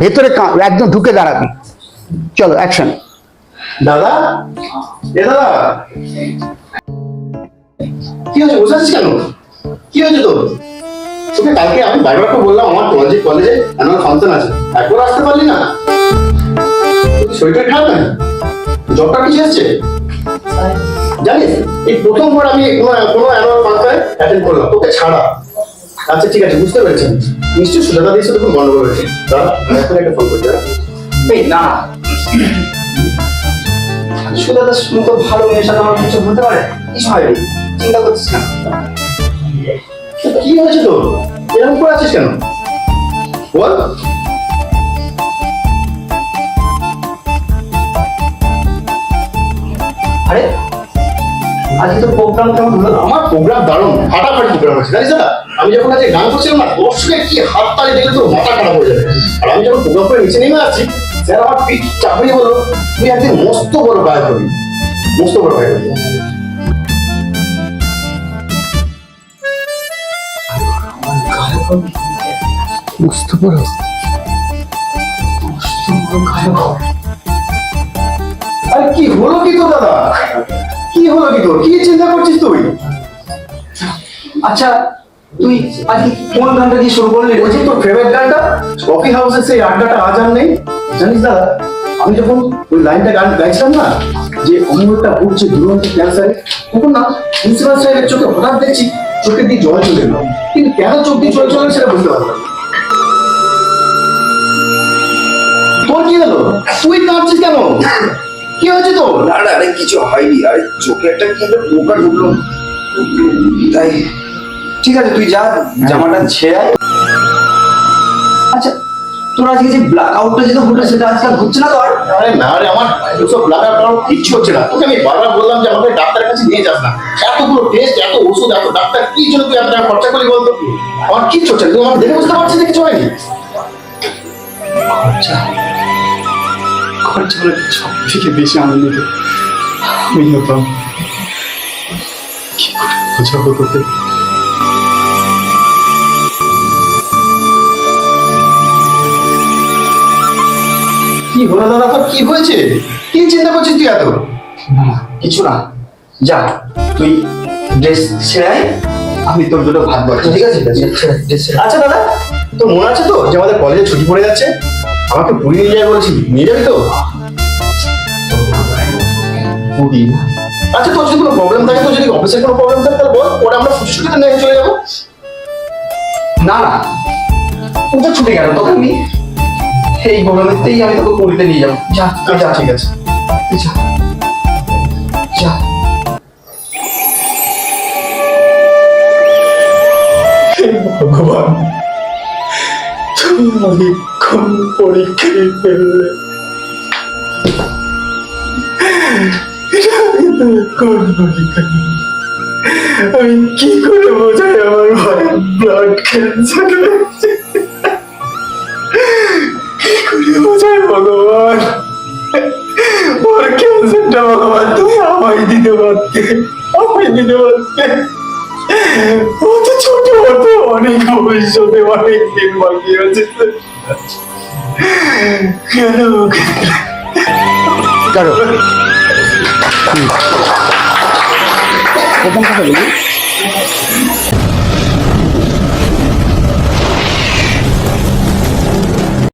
ভেতরে একদম ঢুকে দাঁড়াবি। চলো অ্যাকশন। দাদা, এ দাদা, কি হয়েছে? বসে আছিস কেন? কি হয়েছে তোর? তোকে কালকে আমি বারবার করে বললাম আমার কলেজে অ্যানুয়াল ফাংশন আছে, একবার আসতে পারলি না? শরীরটা খারাপ না? জ্বরটা কিছু এসছে জানিস? এই প্রথমবার আমি কোনো অ্যানুয়াল ফাংশনে অ্যাটেন্ড করলাম তোকে ছাড়া। আচ্ছা ঠিক আছে, বুঝতে পেরেছি। নিশ্চয়ই সুজাতা দিয়েছে তখন গন্ডগোল হয়েছে। দাদা এখন একটা ফোন করছি। এই না, সুজাতা তো ভালো মেয়ের সাথে আমার কিছু বলতে পারে, কিছু হয়নি, চিন্তা করছিস না। কি হয়েছে তোর? এরকম করে আছিস কেন? বল। আরে আজকে তো প্রোগ্রাম কেমন হলো? আমার প্রোগ্রাম দারুণ, ফাটাফাটি প্রোগ্রাম আছে জানিস না? আমি যখন আজকে গান করছিলাম না, দর্শকের কি হাত তালি দেখলে তোর মাথা খারাপ হয়ে যাবে। আর আমি যখন প্রোগ্রাম করে নিচে নেমে আসছি, স্যার আমার পিঠ চাপড়িয়ে বলো তুই একদিন মস্ত বড় গায়ক হবি, মস্ত বড় গায়ক হবি। বুঝতে পারো আরে কি হলো কি তোর দাদা? কি হলো কি তোর? কি চিন্তা করছিস তুই? আচ্ছা তুই আজকে কোন গানটা দিয়ে শুরু করলি? ওই যে তোর ফেভারিট গানটা, কফি হাউসের সেই আড্ডাটা আজ আর নেই। জানিস দাদা, আমি যখন ওই লাইনটা গান গাইছিলাম না, যে অমরটা উঠছে দুরন্ত ক্যান্সারে, তখন না প্রিন্সিপাল সাহেবের চোখে হঠাৎ দেখছি চোখে দিয়ে জল চলে এলো, কিন্তু কেন চোখ দিয়ে জল চলে সেটা বুঝতে পারলাম না। তোর কি হলো? তুই কাঁদছিস কেন? কি হয়েছে তোর? আরে কিছু হয়নি, আরে চোখে একটা কি একটা পোকা ঢুকলো তাই। ঠিক আছে তুই যা, জামাটা ছেড়ে আয়। আচ্ছা তোর আজকে যে ব্ল্যাক আউটটা যেটা হলো সেটা আজকাল হচ্ছে না তো আর? আরে না রে, আমার ওসব ব্লাড আউট কিচ্ছু হচ্ছে না। তোকে আমি বারবার বললাম যে আমাকে ডাক্তারের কাছে নিয়ে যাস না। এতগুলো টেস্ট, এত ওষুধ, এত ডাক্তার, কি জন্য তুই এত টাকা খরচা করলি বলতো? আমার কিচ্ছু হচ্ছে না, তুই আমার দেখে বুঝতে পারছিস যে কিছু হয়নি। খরচা খরচা হলে সব থেকে বেশি আনন্দিত আমি হতাম। কি করে বোঝাবো তোকে? কি হলো দাদা, তোর কি হয়েছে? কি চিন্তা করছিস তুই এত? কিছু না, যা তুই ড্রেস ছেড়ে আয়, আমি তোর দুটো ভাত বলছি। ঠিক আছে? আচ্ছা দাদা, তোর মনে আছে তো যে আমাদের কলেজে ছুটি পড়ে যাচ্ছে, আমাকে পুরী নিয়ে যাবে বলেছিলি, নিয়ে যাবি তো? পুরী? আচ্ছা তোর যদি কোনো প্রবলেম থাকে, তোর যদি অফিসের কোনো প্রবলেম থাকে তাহলে বল, পরে আমরা ছুটিতে নিয়ে চলে যাবো। না না, তোকে ছুটে গেল, তোকে আমি এই গরমেতেই আমি তোকে পুরীতে নিয়ে যাবো। যা তুই যা। ঠিক আছে, তুই যা যা। ভগবান তুমি আমাকে কোন পরীক্ষায় ফেললে? কোন পরীক্ষা? আমি কি করে বোঝাই আমার ভাইয়ের ব্লাড ক্যান্সার? কি করে বোঝাই ভগবান? ওর ক্যান্সারটা ভগবান তুমি আমায় দিতে পারতে, আমায় দিতে পারতে। ও তো ছোট, হতো অনেক ভবিষ্যতে অনেক দিন বাকি আছে। কেন চলো প্রথম কথা বলি,